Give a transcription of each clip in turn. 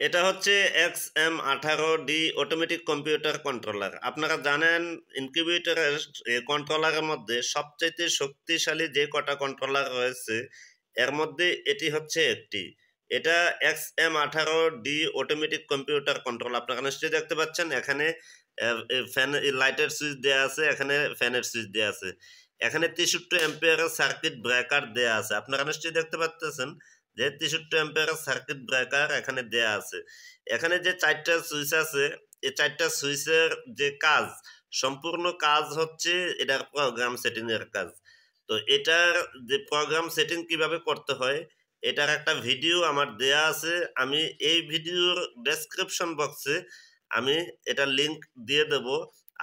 এটা হচ্ছে XM18D automatic computer controller. আপনারা জানেন ইনকিউবেটরের কন্ট্রোলারের মধ্যে সবচাইতে শক্তিশালী যে কটা কন্ট্রোলার রয়েছে এর মধ্যে এটি হচ্ছে একটি। এটা XM18D অটোমেটিক কম্পিউটার কন্ট্রোল। আপনারা নিশ্চয়ই দেখতে পাচ্ছেন এখানে ফ্যান লাইটের সুইচ দেওয়া আছে, এখানে ফ্যানের সুইচ দেওয়া আছে, এখানে 63 অ্যাম্পিয়ারের সার্কিট ব্রেকার দেওয়া আছে। আপনারা নিশ্চয়ই দেখতে পাচ্ছেন যে 63 অ্যাম্পিয়ারের সার্কিট ব্রেকার এখানে দেয়া আছে। এখানে যে 4টা সুইচ আছে, এই 4টা সুইচের যে কাজ, সম্পূর্ণ কাজ হচ্ছে এটার প্রোগ্রাম সেটিং এর কাজ। তো এটার যে প্রোগ্রাম সেটিং কিভাবে করতে হয় এটার একটা ভিডিও আমার দেয়া আছে। আমি এই ভিডিওর ডেসক্রিপশন বক্সে আমি এটা লিংক দিয়ে দেব।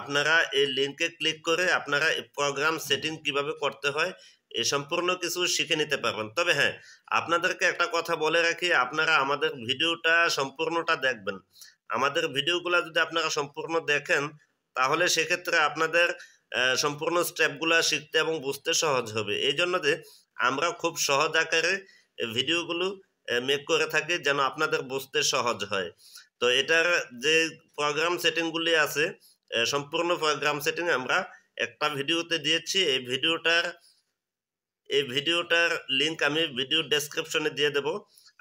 আপনারা এই লিংকে ক্লিক করে আপনারা প্রোগ্রাম সেটিং কিভাবে করতে হয় এই সম্পূর্ণ কিছু শিখে নিতে পারবেন। তবে হ্যাঁ, আপনাদেরকে একটা কথা বলে রাখি, আপনারা আমাদের ভিডিওটা সম্পূর্ণটা দেখবেন। আমাদের ভিডিওগুলা যদি আপনারা সম্পূর্ণ দেখেন তাহলে সেক্ষেত্রে আপনাদের সম্পূর্ণ স্টেপগুলা শিখতে এবং বুঝতে সহজ হবে। এই জন্য যে আমরা খুব সহজ আকারে ভিডিওগুলো মেক করে থাকি যেন আপনাদের বুঝতে সহজ হয়। তো এটার যে প্রোগ্রাম সেটিংগুলি আছে, সম্পূর্ণ প্রোগ্রাম সেটিং আমরা একটা ভিডিওতে দিয়েছি। এই ভিডিওটার লিংক আমি ভিডিও ডেসক্রিপশনে দিয়ে দেব।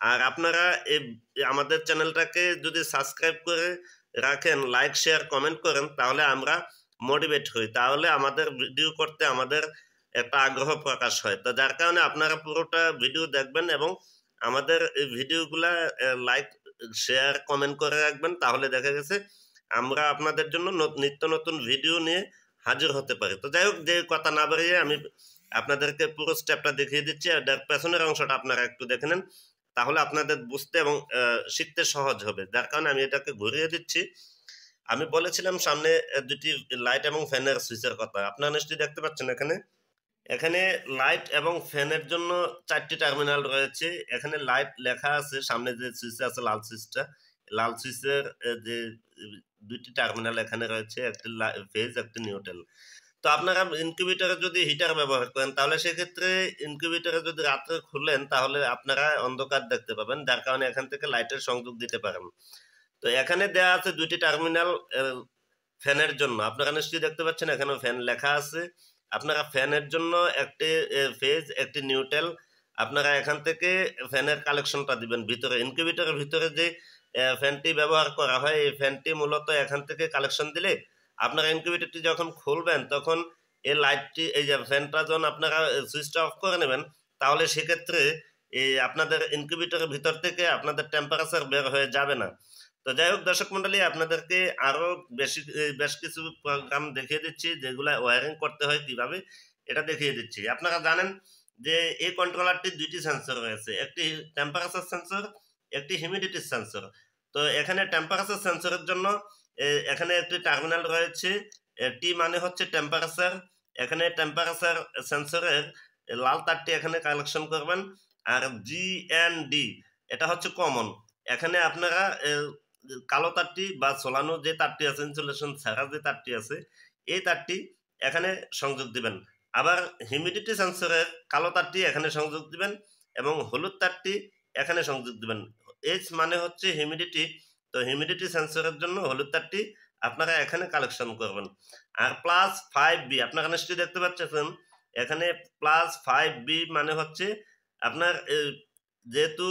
আর আপনারা এই আমাদের চ্যানেলটাকে যদি সাবস্ক্রাইব করে রাখেন, লাইক শেয়ার কমেন্ট করেন, তাহলে আমরা মোটিভেট হই, তাহলে আমাদের ভিডিও করতে আমাদের একটা আগ্রহ প্রকাশ হয়। তো যার কারণে আপনারা পুরোটা ভিডিও দেখবেন এবং আমাদের এই ভিডিওগুলা লাইক শেয়ার কমেন্ট করে রাখবেন, তাহলে দেখা গেছে আমরা আপনাদের জন্য নিত্য নতুন ভিডিও নিয়ে হাজির হতে পারি। তো যাই হোক, যে কথা না বাড়িয়ে আমি আপনাদেরকে পুরো স্টেপটা দেখিয়ে দিচ্ছি। আর পেছনের অংশটা আপনারা একটু দেখে নেন, তাহলে আপনাদের বুঝতে এবং শিখতে সহজ হবে। যার কারণে আমি এটাকে ঘুরিয়ে দিচ্ছি। আমি বলেছিলাম সামনে দুটি লাইট এবং ফ্যানের সুইচের কথা। আপনারা নিশ্চয়ই দেখতে পাচ্ছেন এখানে এখানে লাইট এবং ফ্যানের জন্য 4টি টার্মিনাল রয়েছে। এখানে লাইট লেখা আছে, সামনে যে সুইচ আছে লাল সুইচটা, লাল সুইচের যে দুটি টার্মিনাল এখানে রয়েছে, একটি ফেজ একটি নিউট্রাল। তো আপনারা ইনকিউবেটরে যদি হিটার ব্যবহার করেন তাহলে সেক্ষেত্রে ইনকিউবেটরে যদি রাত্রে খুলেন তাহলে আপনারা অন্ধকার দেখতে পাবেন, যার কারণে এখান থেকে লাইটের সংযোগ দিতে পারেন। তো এখানে দেয়া আছে দুইটি টার্মিনাল ফ্যানের জন্য। আপনারা নিশ্চয়ই দেখতে পাচ্ছেন এখানে ফ্যান লেখা আছে। আপনারা ফ্যানের জন্য একটি ফেজ একটি নিউট্রাল, আপনারা এখান থেকে ফ্যানের কালেকশনটা দিবেন ভিতরে। ইনকিউবেটরের ভিতরে যে ফ্যানটি ব্যবহার করা হয় এই ফ্যানটি মূলত এখান থেকে কালেকশন দিলে আপনারা ইনকিউবেটরটি যখন খুলবেন তখন এই লাইটটি, এই যে ফ্যানটা যখন আপনারা সুইচটা অফ করে নেবেন তাহলে সেক্ষেত্রে এই আপনাদের ইনকিউবেটরের ভিতর থেকে আপনাদের টেম্পারেচার বের হয়ে যাবে না। তো যাই হোক দর্শক মন্ডলী, আপনাদেরকে আরো বেশ কিছু প্রোগ্রাম দেখিয়ে দিচ্ছি যেগুলা ওয়ারিং করতে হয় কিভাবে, এটা দেখিয়ে দিচ্ছি। আপনারা জানেন যে এই কন্ট্রোলারটির দুইটি সেন্সর রয়েছে, একটি টেম্পারেচার সেন্সর, একটি হিউমিডিটি সেন্সর। তো এখানে টেম্পারেচার সেন্সরের জন্য এখানে একটি টার্মিনাল রয়েছে, টি মানে হচ্ছে টেম্পারেচার। এখানে টেম্পারেচার সেন্সরের লাল তারটি এখানে কালেকশন করবেন। আর GND এটা হচ্ছে কমন। এখানে আপনারা কালো তারটি বা সোলানো যে তারটি আছে, ইনসুলেশন ছাড়া যে তারটি আছে, এই তারটি এখানে সংযোগ দিবেন। আবার হিউমিডিটি সেন্সরের কালো তারটি এখানে সংযোগ দিবেন এবং হলুদ তারটি এখানে সংযোগ দিবেন। এইচ মানে হচ্ছে হিউমিডিটি, তো হিউমিডিটি সেন্সরের জন্য হলুদ তারটি আপনারা এখানে কালেকশন করবেন। আর +5B আপনারা নিশ্চয়ই দেখতে পাচ্ছেন এখানে +5B মানে হচ্ছে আপনার যেহেতু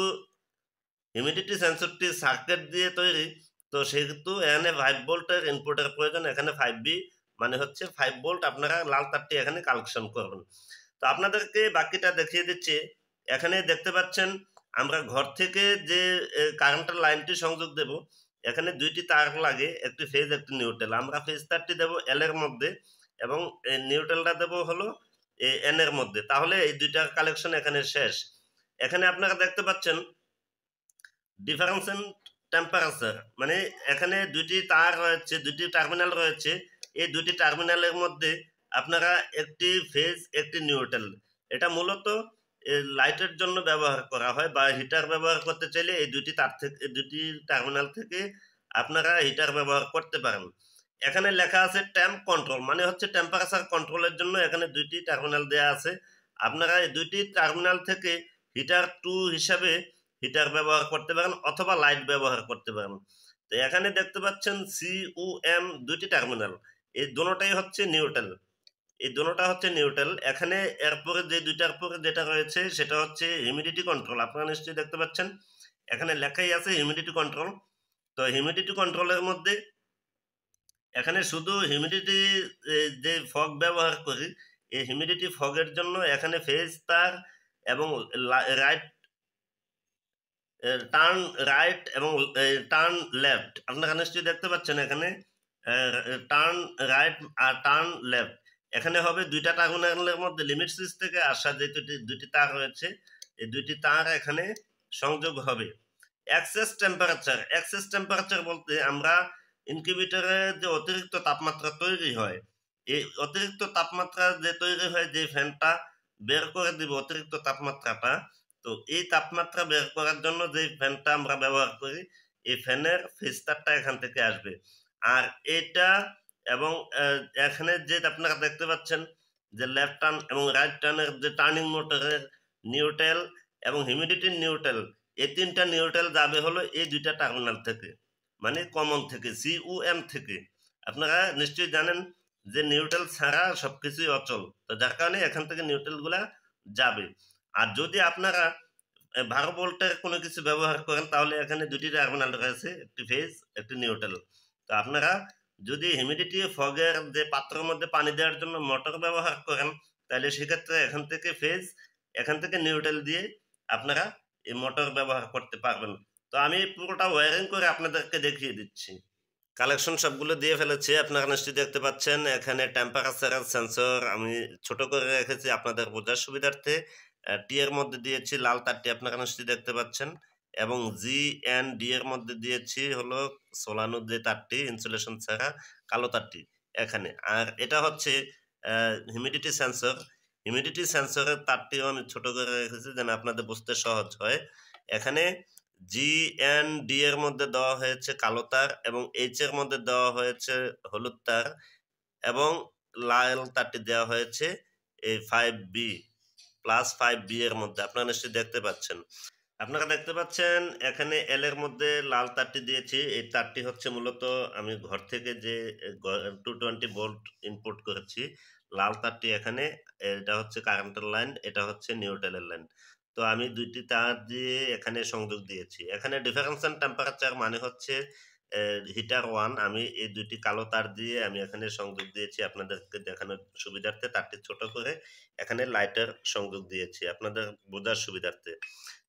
হিউমিডিটি সেন্সরটি সার্কিট দিয়ে তৈরি, তো সেহেতু এখানে 5 ভোল্টের ইনপুটের প্রয়োজন। এখানে 5B মানে হচ্ছে 5 ভোল্ট আপনারা লাল তারটি এখানে কালেকশন করবেন। তো আপনাদেরকে বাকিটা দেখিয়ে দিচ্ছি। এখানে দেখতে পাচ্ছেন আমরা ঘর থেকে যে কারেন্টের লাইনটি সংযোগ দেব, এখানে দুইটি তার লাগে, একটি ফেজ একটি নিউট্রাল। আমরা ফেজ তারটি দেব L এর মধ্যে এবং নিউট্রালটা দেব হলো N এর মধ্যে, তাহলে এই দুইটার কালেকশন এখানে শেষ। এখানে আপনারা দেখতে পাচ্ছেন ডিফারেন্স ইন টেম্পারেচার, মানে এখানে দুইটি তার রয়েছে, দুইটি টার্মিনাল রয়েছে। এই দুইটি টার্মিনালের মধ্যে আপনারা একটি ফেজ একটি নিউট্রাল, এটা মূলত লাইটের জন্য ব্যবহার করা হয় বা হিটার ব্যবহার করতে চাইলে এই দুইটি তার থেকে, দুইটি টার্মিনাল থেকে আপনারা হিটার ব্যবহার করতে পারেন। এখানে লেখা আছে টেম্প কন্ট্রোল, মানে হচ্ছে টেম্পারেচার কন্ট্রোলের জন্য এখানে দুইটি টার্মিনাল দেয়া আছে। আপনারা এই দুইটি টার্মিনাল থেকে হিটার 2 হিসাবে হিটার ব্যবহার করতে পারেন অথবা লাইট ব্যবহার করতে পারেন। তো এখানে দেখতে পাচ্ছেন CUM দুটি টার্মিনাল, এই দুটোটাই হচ্ছে নিউট্রাল, এই দুটোটা হচ্ছে নিউট্রাল। এখানে এরপরে যে দুইটার পরে যেটা রয়েছে সেটা হচ্ছে হিউমিডিটি কন্ট্রোল। আপনারা নিশ্চয়ই দেখতে পাচ্ছেন এখানে লেখাই আছে হিউমিডিটি কন্ট্রোল। তো হিউমিডিটি কন্ট্রোলের মধ্যে এখানে শুধু হিউমিডিটি যে ফগ ব্যবহার করি, এই হিউমিডিটি ফগের জন্য এখানে ফেজ তার এবং রাইট টার্ন রাইট এবং টার্ন লেফট, আপনারা নিশ্চয়ই দেখতে পাচ্ছেন এখানে টার্ন রাইট আর টার্ন লেফট। এখানে হবে দুইটা টার্মিনালের মধ্যে লিমিট সুইচ থেকে আসা যে দুইটি তার রয়েছে, এই দুইটি তার এখানে সংযোগ হবে। এক্সেস টেম্পারেচার বলতে আমরা ইনকিউবেটরে যে অতিরিক্ত তাপমাত্রা তৈরি হয়, এই অতিরিক্ত তাপমাত্রা যে তৈরি হয়, যে ফ্যানটা বের করে দিবে অতিরিক্ত তাপমাত্রাটা, তো এই তাপমাত্রা বের করার জন্য যে ফ্যানটা আমরা ব্যবহার করি, এই ফ্যানের ফেজটারটা এখান থেকে আসবে। আর এটা এবং এখানে যে আপনারা দেখতে পাচ্ছেন যে লেফট টার্ন এবং রাইট টার্নের যে টার্নিং মোটরের নিউট্রাল এবং হিউমিডিটির নিউট্রাল, এই তিনটা নিউট্রাল যাবে হলো এই দুইটা টার্মিনাল থেকে, মানে কমন থেকে, CUM থেকে। আপনারা নিশ্চয়ই জানেন যে নিউট্রাল ছাড়া সবকিছুই অচল, তো যার কারণে এখান থেকে নিউট্রাল গুলা যাবে। আর যদি আপনারা 12 ভোল্টের কোনো কিছু ব্যবহার করেন তাহলে এখানে দুটি টার্মিনাল রয়েছে, একটি ফেজ একটি নিউট্রাল। তো আপনারা যদি হিউমিডিটি ফগের যে পাত্রের মধ্যে পানি দেওয়ার জন্য মোটর ব্যবহার করেন, তাহলে সেক্ষেত্রে এখান থেকে ফেজ এখান থেকে নিউট্রাল দিয়ে আপনারা এই মোটর ব্যবহার করতে পারবেন। তো আমি পুরোটা ওয়ারিং করে আপনাদেরকে দেখিয়ে দিচ্ছি। কালেকশন সবগুলো দিয়ে ফেলেছি, আপনারা নিশ্চয়ই দেখতে পাচ্ছেন। এখানে টেম্পারেচারের সেন্সর আমি ছোট করে রেখেছি আপনাদের বোঝার সুবিধার্থে। টি এর মধ্যে দিয়েছি লাল তারটি, আপনারা নিশ্চয়ই দেখতে পাচ্ছেন, এবং GND এর মধ্যে দিয়েছি হলো সোলানো যে তারটি ইনসুলেশন ছাড়া, কালো তারটি এখানে। আর এটা হচ্ছে হিউমিডিটি সেন্সর। হিউমিডিটি সেন্সরের তারটিও আমি ছোট করে রেখেছি যেন আপনাদের বুঝতে সহজ হয়। এখানে GND এর মধ্যে দেওয়া হয়েছে কালো তার এবং H এর মধ্যে দেওয়া হয়েছে হলুদ তার, এবং লাল তারটি দেওয়া হয়েছে এই 5B প্লাস 5B এর মধ্যে, আপনারা নিশ্চয়ই দেখতে পাচ্ছেন। আপনারা দেখতে পাচ্ছেন এখানে L এর মধ্যে লাল তারটি দিয়েছি। এই তারটি হচ্ছে মূলত আমি ঘর থেকে যে 220 ভোল্ট ইনপুট করেছি, লাল তারটি এখানে, এটা হচ্ছে কারেন্টের লাইন, এটা হচ্ছে নিউট্রালের লাইন। তো আমি দুইটি তার দিয়ে এখানে সংযোগ দিয়েছি। এখানে ডিফারেন্সিয়াল টেম্পারেচার মানে হচ্ছে হিটার 1, আমি এই দুইটি কালো তার দিয়ে আমি এখানে সংযোগ দিয়েছি আপনাদেরকে দেখানোর সুবিধার্থে। তারটি ছোট করে এখানে লাইটের সংযোগ দিয়েছি আপনাদের বোঝার সুবিধার্থে।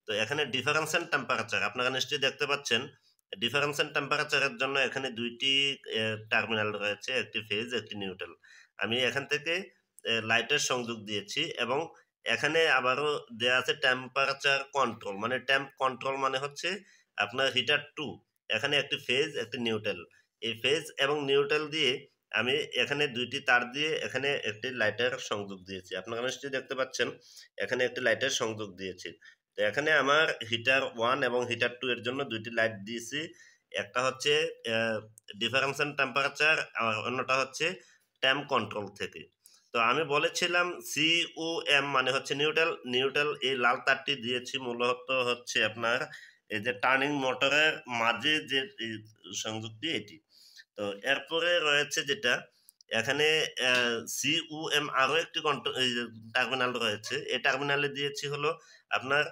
তো এখানে ডিফারেন্সিয়াল টেম্পারেচার আপনারা নিশ্চয়ই দেখতে পাচ্ছেন। ডিফারেন্সিয়াল টেম্পারেচারের জন্য এখানে দুইটি টার্মিনাল রয়েছে, একটি ফেজ একটি নিউট্রাল। আমি এখান থেকে লাইটের সংযোগ দিয়েছি, এবং এখানে আবারও দেয়া আছে টেম্পারেচার কন্ট্রোল, মানে টেম্প কন্ট্রোল মানে হচ্ছে আপনার হিটার 2, এখানে একটি ফেজ একটি নিউট্রাল। এই ফেজ এবং নিউট্রাল দিয়ে আমি এখানে দুইটি তার দিয়ে এখানে একটি লাইটের সংযোগ দিয়েছি, আপনারা নিশ্চয়ই দেখতে পাচ্ছেন এখানে একটি লাইটের সংযোগ দিয়েছি। তো এখানে আমার হিটার 1 এবং হিটার 2 এর জন্য দুইটি লাইট দিয়েছি, একটা হচ্ছে ডিফারেন্সিয়াল টেম্পারেচার আর অন্যটা হচ্ছে টেম্প কন্ট্রোল থেকে। তো আমি বলেছিলাম CUM মানে হচ্ছে নিউট্রাল। এই লাল তারটি দিয়েছি মূলত হচ্ছে আপনার এই যে টার্নিং মোটরের মাঝে যে সংযোগটি এটি। তো এরপরে রয়েছে যেটা এখানে CUM আরো একটি টার্মিনাল রয়েছে, এই টার্মিনালে দিয়েছি হলো আপনার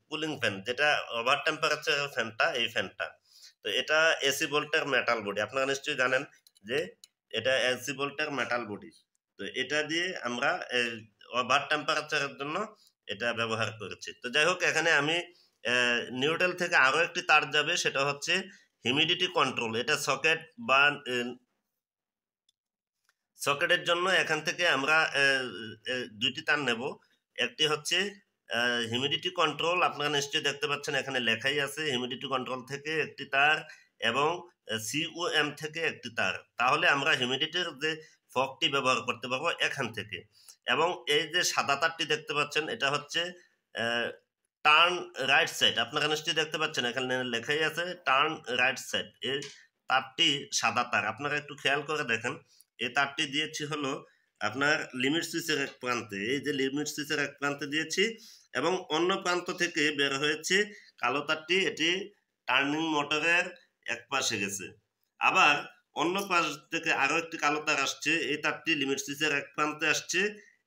কুলিং ফ্যান, যেটা ওভার টেম্পারেচার ফ্যানটা, এই ফ্যানটা। তো এটা AC ভোল্টের মেটাল বডি, আপনারা নিশ্চয়ই জানেন যে এটা AC ভোল্টের মেটাল বডি। তো এটা দিয়ে আমরা ওভার টেম্পারেচারের জন্য এটা ব্যবহার করেছি। তো যাই হোক, এখানে আমি নিউট্রাল থেকে আরো একটি তার যাবে, সেটা হচ্ছে হিউমিডিটি কন্ট্রোল। এটা সকেট বা সকেটের জন্য এখান থেকে আমরা দুইটি তার নেব। একটি হচ্ছে হিউমিডিটি কন্ট্রোল, আপনারা নিশ্চয়ই দেখতে পাচ্ছেন এখানে লেখাই আছে হিউমিডিটি কন্ট্রোল থেকে একটি তার এবং CUM থেকে একটি তার। তাহলে আমরা হিউমিডিটির যে ফগটি ব্যবহার করতে পারবো এখান থেকে। এবং এই যে সাদা তারটি দেখতে পাচ্ছেন এটা হচ্ছে টার্ন রাইট সাইড, আপনারা নিশ্চয়ই দেখতে পাচ্ছেন এখানে লেখাই আছে টার্ন রাইট সাইড। এই তারটি সাদা তার, আপনারা একটু খেয়াল করে দেখেন। এই তারটি দিয়েছি হলো আপনার লিমিট সুইচের এক প্রান্তে, এই যে লিমিট সুইচের এক প্রান্তে দিয়েছি, এবং অন্য প্রান্ত থেকে বের হয়েছে কালো তারটি এটি টার্নিং মোটরের এক পাশে গেছে। আবার অন্য পাশ থেকে আরো একটি কালো তার আসছে, এই তারটি লিমিট সুইচের এক প্রান্তে আসছে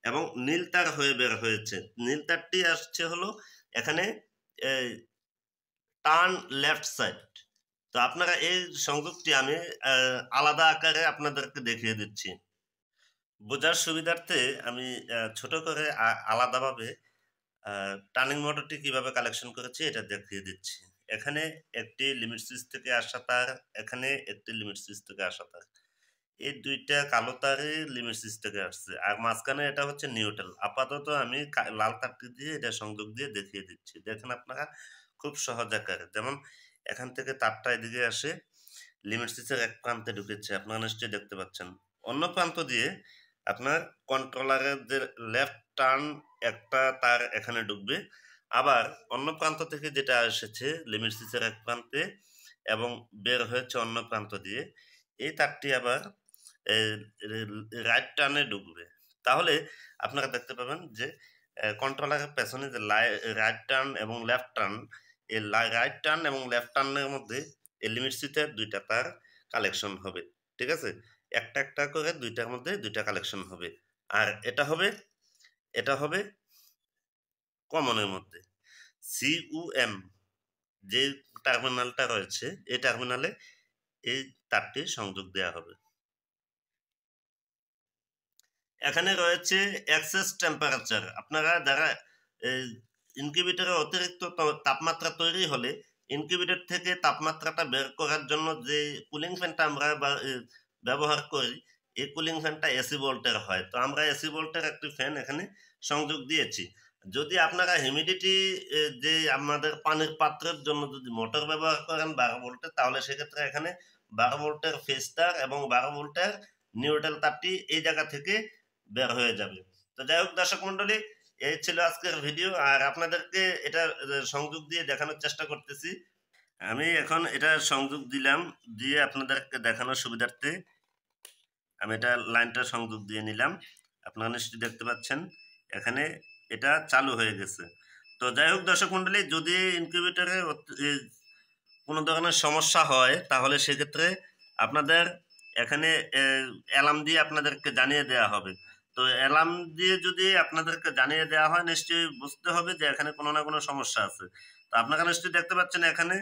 এবং নীল তার হয়ে বের হয়েছে। নীল তারটি আসছে হলো এখানে টার্ন লেফট সাইড। তো আপনারা এই সংযোগটি আমি আলাদা আকারে আপনাদেরকে দেখিয়ে দিচ্ছি। বোঝার সুবিধার্থে আমি ছোট করে আলাদাভাবে টার্নিং মোটরটি কিভাবে কালেকশন করেছি এটা দেখিয়ে দিচ্ছি। এখানে একটি লিমিট সুইচ থেকে আসা তার, এখানে একটি লিমিট সুইচ থেকে আসা তার, এই দুইটা কালো তারই লিমিট সুইচ থেকে আসছে, আর মাঝখানে এটা হচ্ছে নিউট্রাল। আপাতত আমি লাল তারটি দিয়ে এটা সংযোগ দিয়ে দেখিয়ে দিচ্ছি। দেখেন আপনারা খুব সহজ আকারে, যেমন এখান থেকে তারটা এদিকে আসে লিমিট সুইচের এক প্রান্তে ঢুকেছে, আপনারা নিশ্চয়ই দেখতে পাচ্ছেন। অন্য প্রান্ত দিয়ে আপনার কন্ট্রোলারের যে লেফট টার্ন একটা তার এখানে ঢুকবে, আবার অন্য প্রান্ত থেকে যেটা এসেছে লিমিট সুইচের এক প্রান্তে এবং বের হয়েছে অন্য প্রান্ত দিয়ে, এই তারটি আবার রাইট টার্নে ঢুকবে। তাহলে আপনারা দেখতে পাবেন যে কন্ট্রোলারের পেছনে যে রাইট টার্ন এবং লেফট টার্ন, এই রাইট টার্ন এবং লেফট টার্নের মধ্যে এই লিমিট সুইচের দুইটা তার কালেকশন হবে। ঠিক আছে, একটা একটা করে দুইটার মধ্যে দুইটা কালেকশন হবে। আর এটা হবে কমনের মধ্যে CUM যে টার্মিনালটা রয়েছে, এই টার্মিনালে এই তারটি সংযোগ দেওয়া হবে। এখানে রয়েছে এক্সেস টেম্পারেচার। আপনারা যারা ইনকিউবেটরে অতিরিক্ত তাপমাত্রা তৈরি হলে ইনকিউবেটর থেকে তাপমাত্রাটা বের করার জন্য যে কুলিং ফ্যানটা আমরা ব্যবহার করি, এই কুলিং ফ্যানটা AC ভোল্টের হয়। তো আমরা AC ভোল্টের একটি ফ্যান এখানে সংযোগ দিয়েছি। যদি আপনারা হিউমিডিটি যে আমাদের পানির পাত্রের জন্য যদি মোটর ব্যবহার করেন 12 ভোল্টের, তাহলে সেক্ষেত্রে এখানে 12 ভোল্টের ফেজ তার এবং 12 ভোল্টের নিউট্রাল তারটি এই জায়গা থেকে বের হয়ে যাবে। তো যাই হোক দর্শক মন্ডলী, এই ছিল আজকের ভিডিও, আর আপনাদেরকে এটা সংযোগ দিয়ে দেখানোর চেষ্টা করতেছি। আমি এখন এটা সংযোগ দিলাম, দিয়ে আপনাদেরকে দেখানোর সুবিধার্থে আমি এটা লাইনটা সংযোগ দিয়ে নিলাম। আপনারা নিশ্চয়ই দেখতে পাচ্ছেন এখানে এটা চালু হয়ে গেছে। তো যাই হোক দর্শক মন্ডলী, যদি ইনকিউবেটরে কোনো ধরনের সমস্যা হয় তাহলে সেক্ষেত্রে আপনাদের এখানে অ্যালার্ম দিয়ে আপনাদেরকে জানিয়ে দেওয়া হবে। তো অ্যালার্ম দিয়ে যদি আপনাদেরকে জানিয়ে দেওয়া হয়, নিশ্চয়ই বুঝতে হবে যে এখানে কোনো না কোনো সমস্যা আছে। তো আপনারা নিশ্চয়ই দেখতে পাচ্ছেন এখানে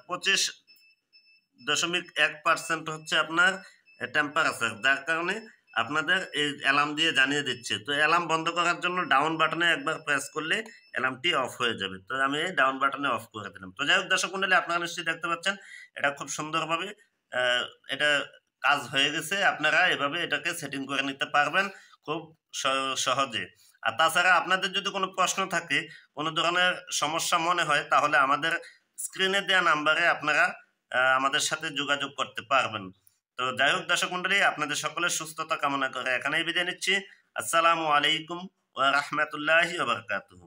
25.1% হচ্ছে আপনার টেম্পারেচার, যার কারণে আপনাদের এই অ্যালার্ম দিয়ে জানিয়ে দিচ্ছে। তো অ্যালার্ম বন্ধ করার জন্য ডাউন বাটনে একবার প্রেস করলে অ্যালার্মটি অফ হয়ে যাবে। তো আমি এই ডাউন বাটনে অফ করে দিলাম। তো যাই হোক দর্শক মন্ডলী, আপনারা নিশ্চয়ই দেখতে পাচ্ছেন এটা খুব সুন্দরভাবে এটা কাজ হয়ে গেছে। আপনারা এভাবে এটাকে সেটিং করে নিতে পারবেন খুব সহজে। আর তাছাড়া আপনাদের যদি কোনো প্রশ্ন থাকে, কোনো ধরনের সমস্যা মনে হয়, তাহলে আমাদের স্ক্রিনে দেওয়া নাম্বারে আপনারা আমাদের সাথে যোগাযোগ করতে পারবেন। তো যাই হোক দর্শক মন্ডলী, আপনাদের সকলের সুস্থতা কামনা করে এখানেই বিদায় নিচ্ছি। আসসালামু আলাইকুম ওয়া রাহমাতুল্লাহি ওয়া বারাকাতুহু।